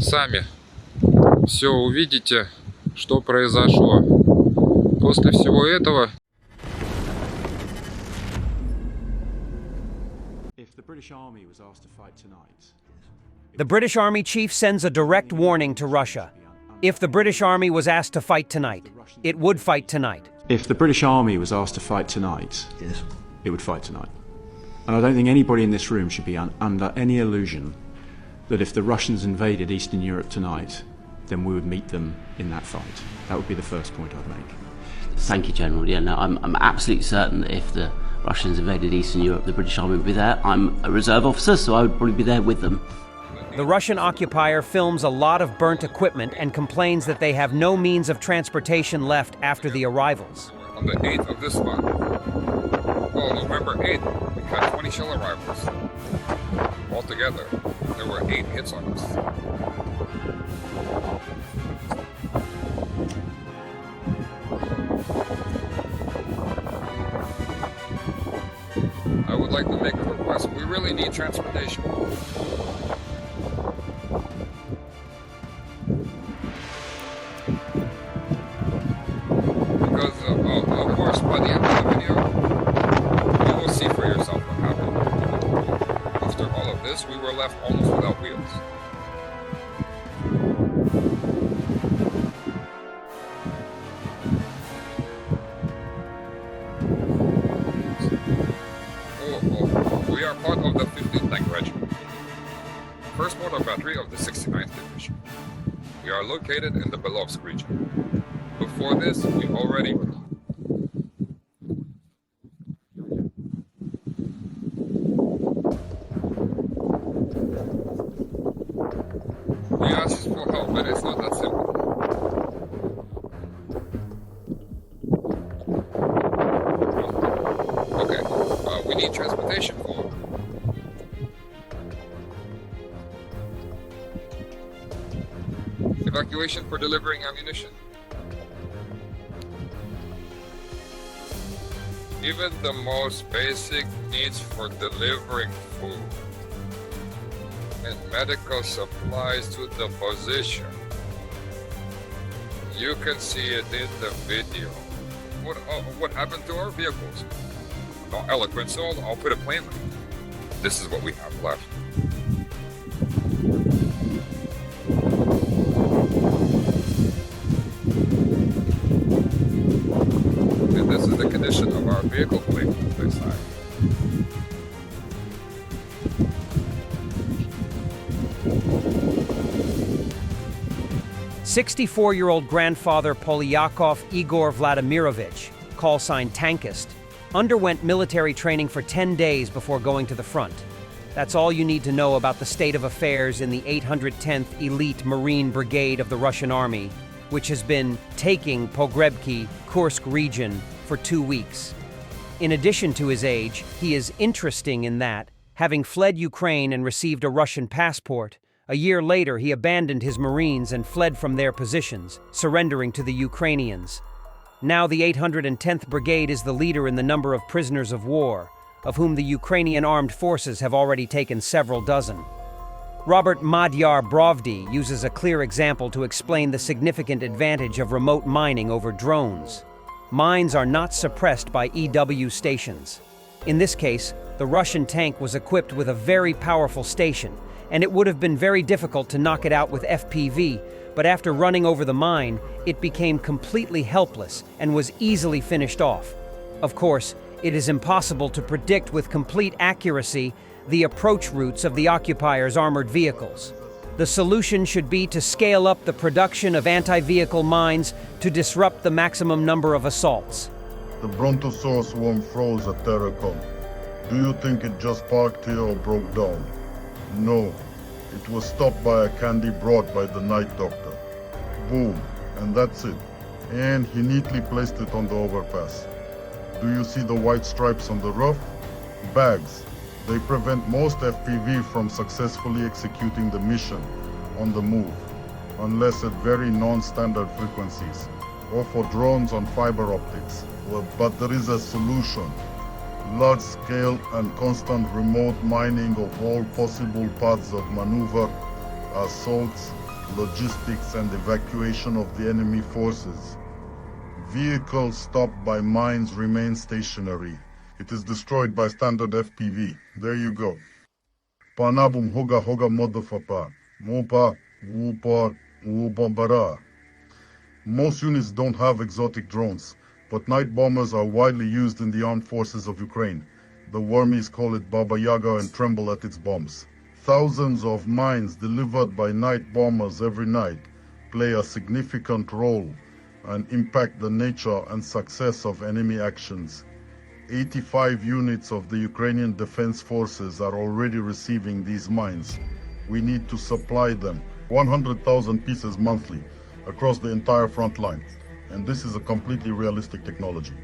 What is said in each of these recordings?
сами все увидите, что произошло. После всего этого The British Army chief sends a direct warning to Russia. If the British Army was asked to fight tonight, it would fight tonight. If the British Army was asked to fight tonight, yes, it would fight tonight. And I don't think anybody in this room should be under any illusion that if the Russians invaded Eastern Europe tonight, then we would meet them in that fight. That would be the first point I'd make. Thank you, General. Yeah, no, I'm absolutely certain that if the Russians invaded Eastern Europe, the British Army would be there. I'm a reserve officer, so I would probably be there with them. The Russian occupier films a lot of burnt equipment and complains that they have no means of transportation left after the arrivals. On the 8th of this month, well, November 8th, we had 20 shell arrivals. Altogether, there were 8 hits on us. I would like to make a request. We really need transportation. Because, of course, by the end of the video, you will see for yourself what happened. After all of this, we were left almost without wheels. We are part of the 15th Tank Regiment, first motor battery of the 69th Division. We are located in the Belovsk region. Before this, we already we asked for help, but it's not that simple. Okay, we need transportation for evacuation for delivering ammunition. Even the most basic needs for delivering food and medical supplies to the position. You can see it in the video. What happened to our vehicles? Not eloquent, so I'll put it plainly. This is what we have left. And this is the condition of our vehicle plate this side. "64-year-old grandfather Polyakov Igor Vladimirovich, call sign Tankist, underwent military training for 10 days before going to the front. That's all you need to know about the state of affairs in the 810th Elite Marine Brigade of the Russian Army, which has been taking Pogrebki, Kursk region for 2 weeks. In addition to his age, he is interesting in that, having fled Ukraine and received a Russian passport, a year later he abandoned his Marines and fled from their positions, surrendering to the Ukrainians. Now the 810th Brigade is the leader in the number of prisoners of war, of whom the Ukrainian armed forces have already taken several dozen. Robert Madyar Brovdi uses a clear example to explain the significant advantage of remote mining over drones. Mines are not suppressed by EW stations. In this case, the Russian tank was equipped with a very powerful station, and it would have been very difficult to knock it out with FPV, but after running over the mine, it became completely helpless and was easily finished off. Of course, it is impossible to predict with complete accuracy the approach routes of the occupiers' armored vehicles. The solution should be to scale up the production of anti-vehicle mines to disrupt the maximum number of assaults. The Brontosaurus worm froze at Terracon. Do you think it just parked here or broke down? No. It was stopped by a candy brought by the night doctor. Boom. And that's it. And he neatly placed it on the overpass. Do you see the white stripes on the roof? Bags. They prevent most FPV from successfully executing the mission on the move, unless at very non-standard frequencies, or for drones on fiber optics. Well, but there is a solution. Large-scale and constant remote mining of all possible paths of maneuver, assaults, logistics and evacuation of the enemy forces. Vehicles stopped by mines remain stationary. It is destroyed by standard FPV. There you go. Panabum hoga hoga modafapa. Mopa, wupar, wupambara. Most units don't have exotic drones, but night bombers are widely used in the armed forces of Ukraine. The Wormies call it Baba Yaga and tremble at its bombs. Thousands of mines delivered by night bombers every night play a significant role and impact the nature and success of enemy actions. 85 units of the Ukrainian Defense Forces are already receiving these mines. We need to supply them 100,000 pieces monthly across the entire front line, and this is a completely realistic technology.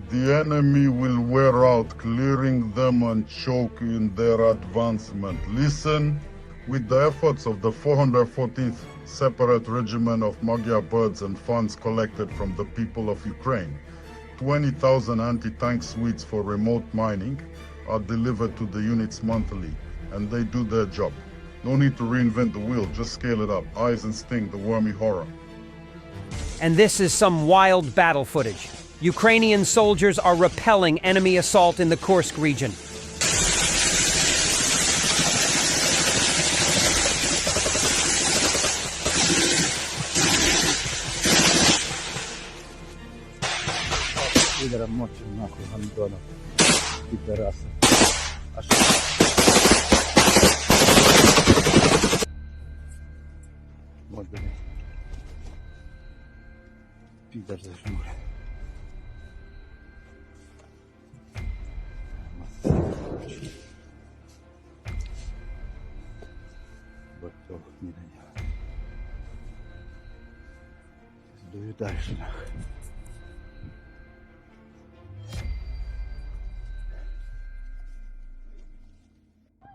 The enemy will wear out, clearing them and choke in their advancement. Listen, with the efforts of the 414th Separate Regiment of Magyar Birds and funds collected from the people of Ukraine, 20,000 anti-tank suites for remote mining are delivered to the units monthly, and they do their job. No need to reinvent the wheel, just scale it up. Eyes and Sting, the wormy horror. And this is some wild battle footage. Ukrainian soldiers are repelling enemy assault in the Kursk region.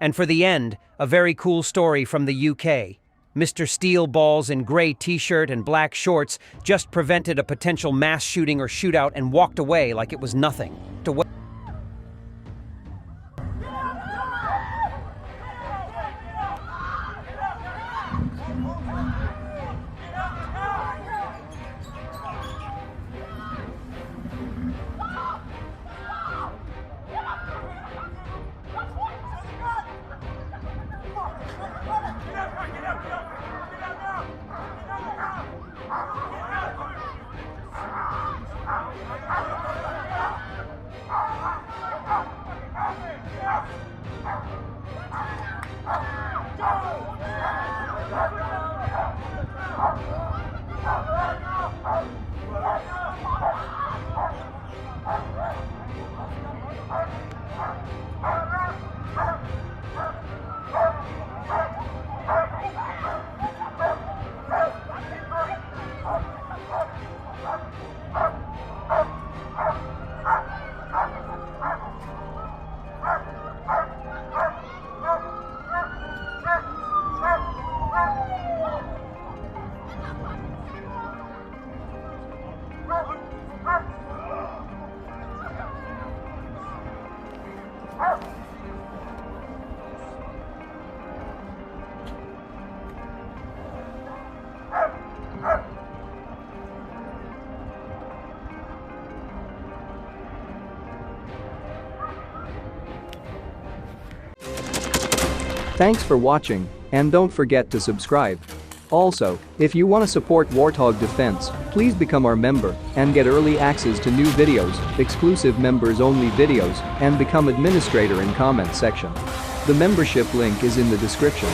And for the end, a very cool story from the UK. Mr. Steel Balls in grey t-shirt and black shorts just prevented a potential mass shooting or shootout and walked away like it was nothing. Thanks for watching, and don't forget to subscribe. Also, if you want to support Warthog Defense, please become our member and get early access to new videos, exclusive members-only videos, and become administrator in comment section. The membership link is in the description.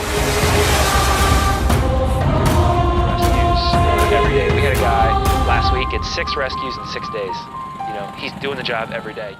Rescues every day. We had a guy last week at 6 rescues in 6 days. You know, he's doing the job every day.